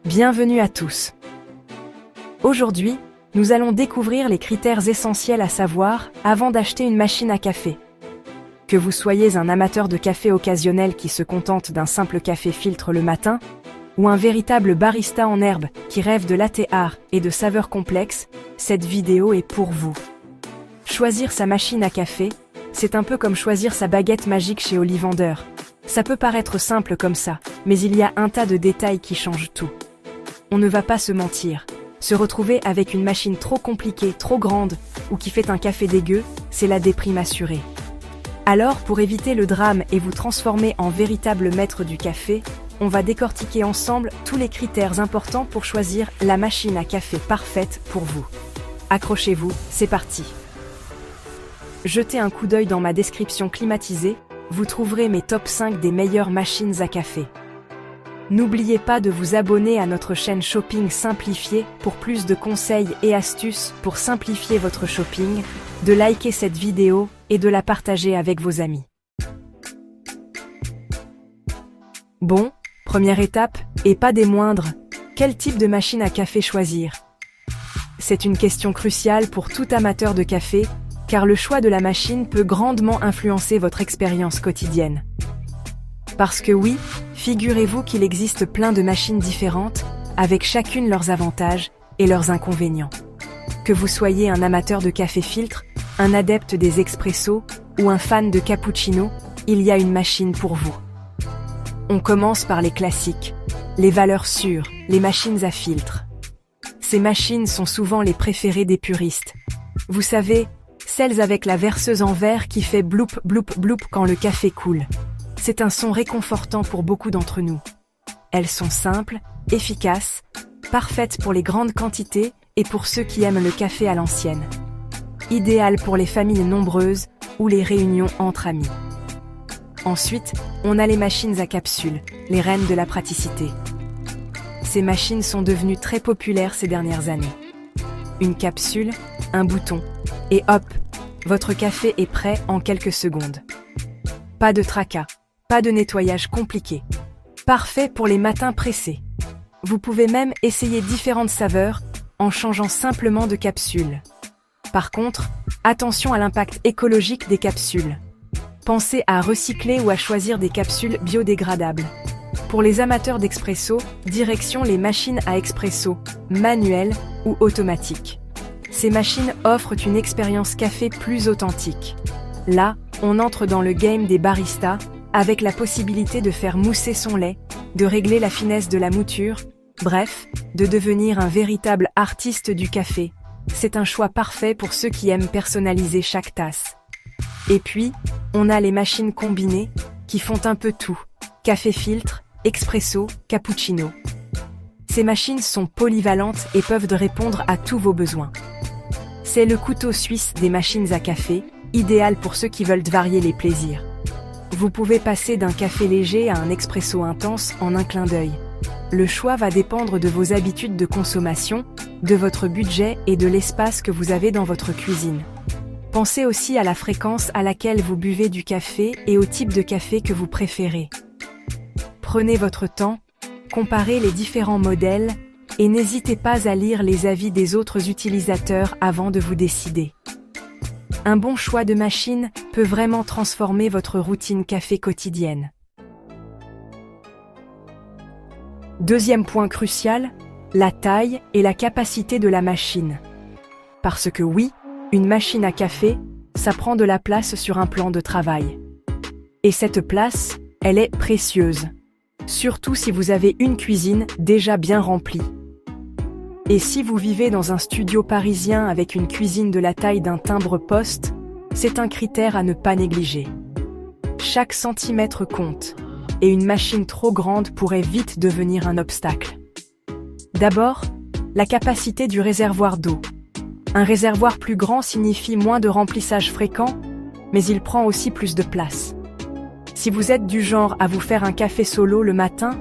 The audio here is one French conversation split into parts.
Bienvenue à tous. Aujourd'hui, nous allons découvrir les critères essentiels à savoir avant d'acheter une machine à café. Que vous soyez un amateur de café occasionnel qui se contente d'un simple café filtre le matin, ou un véritable barista en herbe qui rêve de latte art et de saveurs complexes, cette vidéo est pour vous. Choisir sa machine à café, c'est un peu comme choisir sa baguette magique chez Ollivander. Ça peut paraître simple comme ça, mais il y a un tas de détails qui changent tout. On ne va pas se mentir. Se retrouver avec une machine trop compliquée, trop grande, ou qui fait un café dégueu, c'est la déprime assurée. Alors, pour éviter le drame et vous transformer en véritable maître du café, on va décortiquer ensemble tous les critères importants pour choisir la machine à café parfaite pour vous. Accrochez-vous, c'est parti. Jetez un coup d'œil dans ma description climatisée, vous trouverez mes top 5 des meilleures machines à café. N'oubliez pas de vous abonner à notre chaîne Shopping Simplifié pour plus de conseils et astuces pour simplifier votre shopping, de liker cette vidéo et de la partager avec vos amis. Bon, première étape, et pas des moindres, quel type de machine à café choisir? C'est une question cruciale pour tout amateur de café, car le choix de la machine peut grandement influencer votre expérience quotidienne. Parce que oui, figurez-vous qu'il existe plein de machines différentes, avec chacune leurs avantages et leurs inconvénients. Que vous soyez un amateur de café filtre, un adepte des expressos ou un fan de cappuccino, il y a une machine pour vous. On commence par les classiques, les valeurs sûres, les machines à filtre. Ces machines sont souvent les préférées des puristes. Vous savez, celles avec la verseuse en verre qui fait bloup bloup bloup quand le café coule. C'est un son réconfortant pour beaucoup d'entre nous. Elles sont simples, efficaces, parfaites pour les grandes quantités et pour ceux qui aiment le café à l'ancienne. Idéales pour les familles nombreuses ou les réunions entre amis. Ensuite, on a les machines à capsules, les reines de la praticité. Ces machines sont devenues très populaires ces dernières années. Une capsule, un bouton, et hop, votre café est prêt en quelques secondes. Pas de tracas, pas de nettoyage compliqué. Parfait pour les matins pressés. Vous pouvez même essayer différentes saveurs en changeant simplement de capsule. Par contre, attention à l'impact écologique des capsules. Pensez à recycler ou à choisir des capsules biodégradables. Pour les amateurs d'expresso, direction les machines à expresso, manuelles ou automatiques. Ces machines offrent une expérience café plus authentique. Là, on entre dans le game des baristas, avec la possibilité de faire mousser son lait, de régler la finesse de la mouture, bref, de devenir un véritable artiste du café. C'est un choix parfait pour ceux qui aiment personnaliser chaque tasse. Et puis, on a les machines combinées, qui font un peu tout. Café filtre, expresso, cappuccino. Ces machines sont polyvalentes et peuvent répondre à tous vos besoins. C'est le couteau suisse des machines à café, idéal pour ceux qui veulent varier les plaisirs. Vous pouvez passer d'un café léger à un expresso intense en un clin d'œil. Le choix va dépendre de vos habitudes de consommation, de votre budget et de l'espace que vous avez dans votre cuisine. Pensez aussi à la fréquence à laquelle vous buvez du café et au type de café que vous préférez. Prenez votre temps, comparez les différents modèles et n'hésitez pas à lire les avis des autres utilisateurs avant de vous décider. Un bon choix de machine peut vraiment transformer votre routine café quotidienne. Deuxième point crucial, la taille et la capacité de la machine. Parce que oui, une machine à café, ça prend de la place sur un plan de travail. Et cette place, elle est précieuse. Surtout si vous avez une cuisine déjà bien remplie. Et si vous vivez dans un studio parisien avec une cuisine de la taille d'un timbre-poste, c'est un critère à ne pas négliger. Chaque centimètre compte, et une machine trop grande pourrait vite devenir un obstacle. D'abord, la capacité du réservoir d'eau. Un réservoir plus grand signifie moins de remplissage fréquent, mais il prend aussi plus de place. Si vous êtes du genre à vous faire un café solo le matin,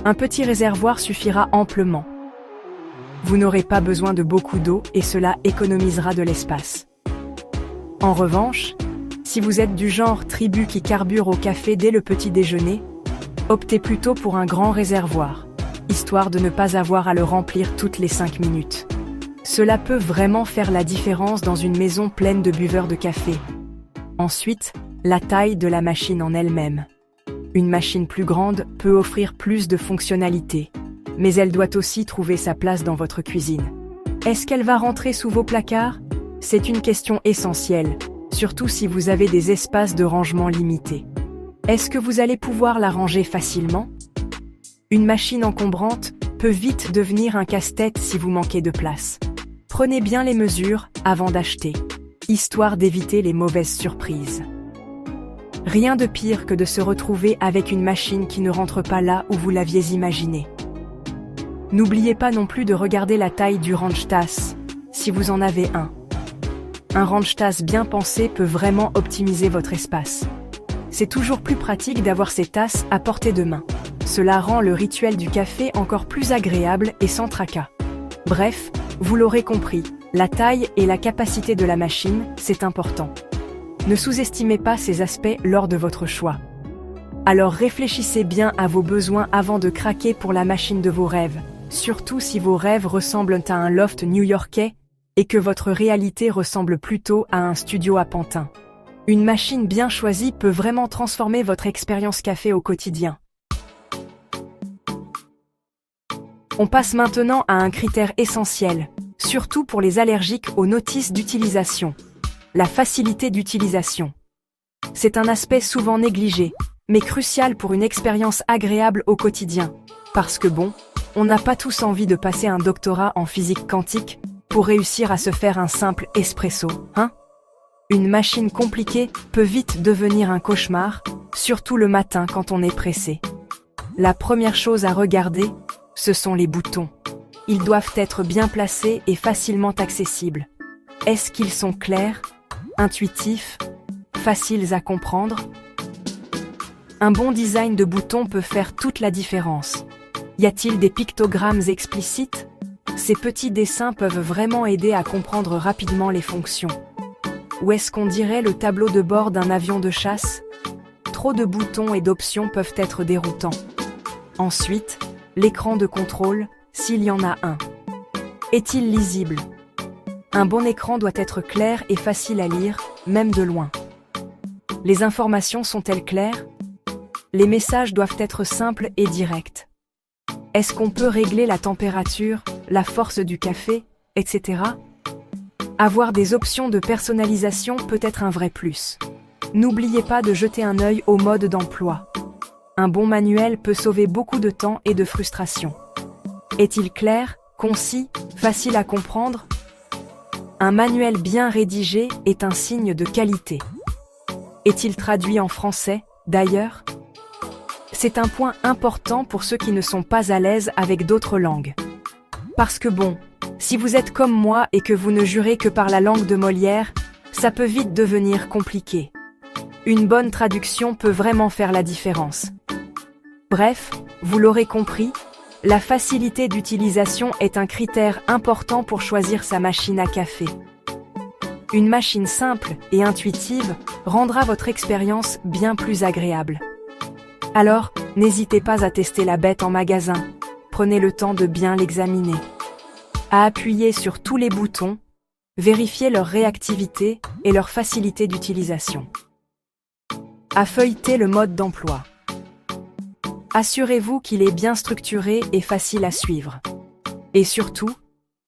un petit réservoir suffira amplement. Vous n'aurez pas besoin de beaucoup d'eau et cela économisera de l'espace. En revanche, si vous êtes du genre tribu qui carbure au café dès le petit déjeuner, optez plutôt pour un grand réservoir. histoire de ne pas avoir à le remplir toutes les 5 minutes. Cela peut vraiment faire la différence dans une maison pleine de buveurs de café. Ensuite, la taille de la machine en elle-même. Une machine plus grande peut offrir plus de fonctionnalités, mais elle doit aussi trouver sa place dans votre cuisine. Est-ce qu'elle va rentrer sous vos placards? C'est une question essentielle, surtout si vous avez des espaces de rangement limités. Est-ce que vous allez pouvoir la ranger facilement? Une machine encombrante peut vite devenir un casse-tête si vous manquez de place. Prenez bien les mesures avant d'acheter, histoire d'éviter les mauvaises surprises. Rien de pire que de se retrouver avec une machine qui ne rentre pas là où vous l'aviez imaginé. N'oubliez pas non plus de regarder la taille du range-tasse, si vous en avez un. Un range-tasse bien pensé peut vraiment optimiser votre espace. C'est toujours plus pratique d'avoir ces tasses à portée de main. Cela rend le rituel du café encore plus agréable et sans tracas. Bref, vous l'aurez compris, la taille et la capacité de la machine, c'est important. Ne sous-estimez pas ces aspects lors de votre choix. Alors réfléchissez bien à vos besoins avant de craquer pour la machine de vos rêves, surtout si vos rêves ressemblent à un loft new-yorkais et que votre réalité ressemble plutôt à un studio à Pantin. Une machine bien choisie peut vraiment transformer votre expérience café au quotidien. On passe maintenant à un critère essentiel, surtout pour les allergiques aux notices d'utilisation. La facilité d'utilisation. C'est un aspect souvent négligé, mais crucial pour une expérience agréable au quotidien. Parce que bon, on n'a pas tous envie de passer un doctorat en physique quantique pour réussir à se faire un simple espresso, hein? Une machine compliquée peut vite devenir un cauchemar, surtout le matin quand on est pressé. La première chose à regarder, ce sont les boutons. Ils doivent être bien placés et facilement accessibles. Est-ce qu'ils sont clairs, intuitifs, faciles à comprendre? Un bon design de boutons peut faire toute la différence. Y a-t-il des pictogrammes explicites? Ces petits dessins peuvent vraiment aider à comprendre rapidement les fonctions. Ou est-ce qu'on dirait le tableau de bord d'un avion de chasse? Trop de boutons et d'options peuvent être déroutants. Ensuite, l'écran de contrôle, s'il y en a un. Est-il lisible? Un bon écran doit être clair et facile à lire, même de loin. Les informations sont-elles claires? Les messages doivent être simples et directs. Est-ce qu'on peut régler la température, la force du café, etc.? Avoir des options de personnalisation peut être un vrai plus. N'oubliez pas de jeter un œil au mode d'emploi. Un bon manuel peut sauver beaucoup de temps et de frustration. Est-il clair, concis, facile à comprendre? Un manuel bien rédigé est un signe de qualité. Est-il traduit en français, d'ailleurs? C'est un point important pour ceux qui ne sont pas à l'aise avec d'autres langues. Parce que bon, si vous êtes comme moi et que vous ne jurez que par la langue de Molière, ça peut vite devenir compliqué. Une bonne traduction peut vraiment faire la différence. Bref, vous l'aurez compris, la facilité d'utilisation est un critère important pour choisir sa machine à café. Une machine simple et intuitive rendra votre expérience bien plus agréable. Alors, n'hésitez pas à tester la bête en magasin. Prenez le temps de bien l'examiner. À appuyer sur tous les boutons, vérifiez leur réactivité et leur facilité d'utilisation. À feuilleter le mode d'emploi. Assurez-vous qu'il est bien structuré et facile à suivre. Et surtout,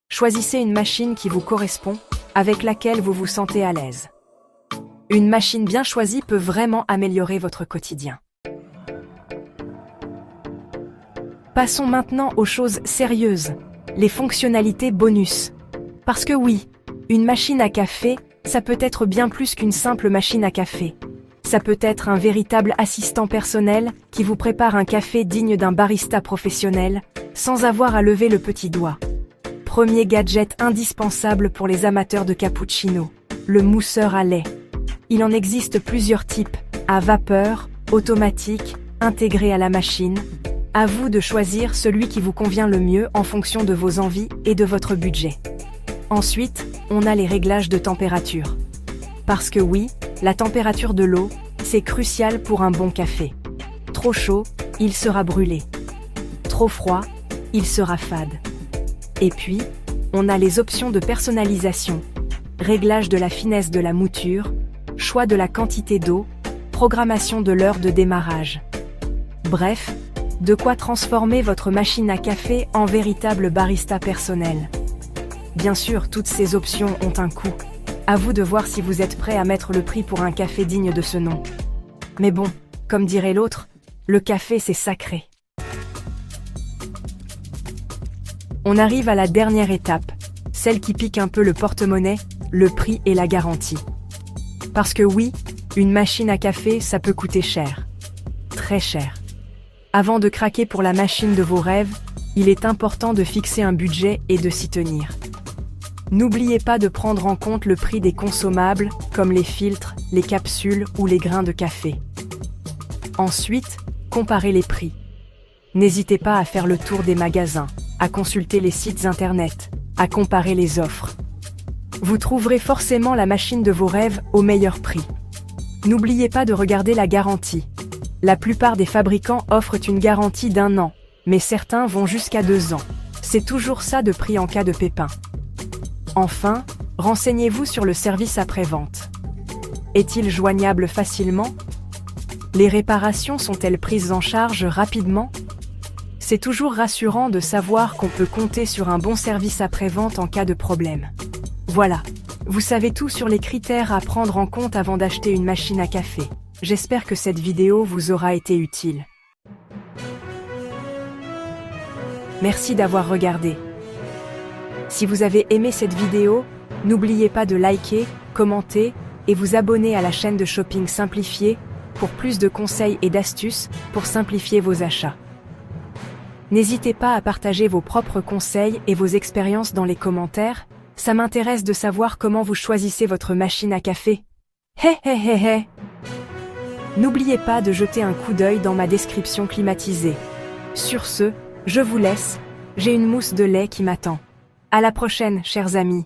choisissez une machine qui vous correspond, avec laquelle vous vous sentez à l'aise. Une machine bien choisie peut vraiment améliorer votre quotidien. Passons maintenant aux choses sérieuses, les fonctionnalités bonus. Parce que oui, une machine à café, ça peut être bien plus qu'une simple machine à café. Ça peut être un véritable assistant personnel qui vous prépare un café digne d'un barista professionnel, sans avoir à lever le petit doigt. Premier gadget indispensable pour les amateurs de cappuccino, le mousseur à lait. Il en existe plusieurs types, à vapeur, automatique, intégré à la machine. À vous de choisir celui qui vous convient le mieux en fonction de vos envies et de votre budget. Ensuite, on a les réglages de température. Parce que oui, la température de l'eau, c'est crucial pour un bon café. Trop chaud, il sera brûlé. Trop froid, il sera fade. Et puis, on a les options de personnalisation, réglage de la finesse de la mouture, choix de la quantité d'eau, programmation de l'heure de démarrage. Bref, de quoi transformer votre machine à café en véritable barista personnel. Bien sûr, toutes ces options ont un coût. À vous de voir si vous êtes prêt à mettre le prix pour un café digne de ce nom. Mais bon, comme dirait l'autre, le café c'est sacré. On arrive à la dernière étape, celle qui pique un peu le porte-monnaie, le prix et la garantie. Parce que oui, une machine à café, ça peut coûter cher. Très cher. Avant de craquer pour la machine de vos rêves, il est important de fixer un budget et de s'y tenir. N'oubliez pas de prendre en compte le prix des consommables, comme les filtres, les capsules ou les grains de café. Ensuite, comparez les prix. N'hésitez pas à faire le tour des magasins, à consulter les sites internet, à comparer les offres. Vous trouverez forcément la machine de vos rêves au meilleur prix. N'oubliez pas de regarder la garantie. La plupart des fabricants offrent une garantie d'1 an, mais certains vont jusqu'à 2 ans. C'est toujours ça de prix en cas de pépin. Enfin, renseignez-vous sur le service après-vente. Est-il joignable facilement? Les réparations sont-elles prises en charge rapidement? C'est toujours rassurant de savoir qu'on peut compter sur un bon service après-vente en cas de problème. Voilà, vous savez tout sur les critères à prendre en compte avant d'acheter une machine à café. J'espère que cette vidéo vous aura été utile. Merci d'avoir regardé. Si vous avez aimé cette vidéo, n'oubliez pas de liker, commenter et vous abonner à la chaîne de Shopping Simplifié pour plus de conseils et d'astuces pour simplifier vos achats. N'hésitez pas à partager vos propres conseils et vos expériences dans les commentaires, ça m'intéresse de savoir comment vous choisissez votre machine à café. Hé hé hé hé! N'oubliez pas de jeter un coup d'œil dans ma description climatisée. Sur ce, je vous laisse, j'ai une mousse de lait qui m'attend. À la prochaine, chers amis.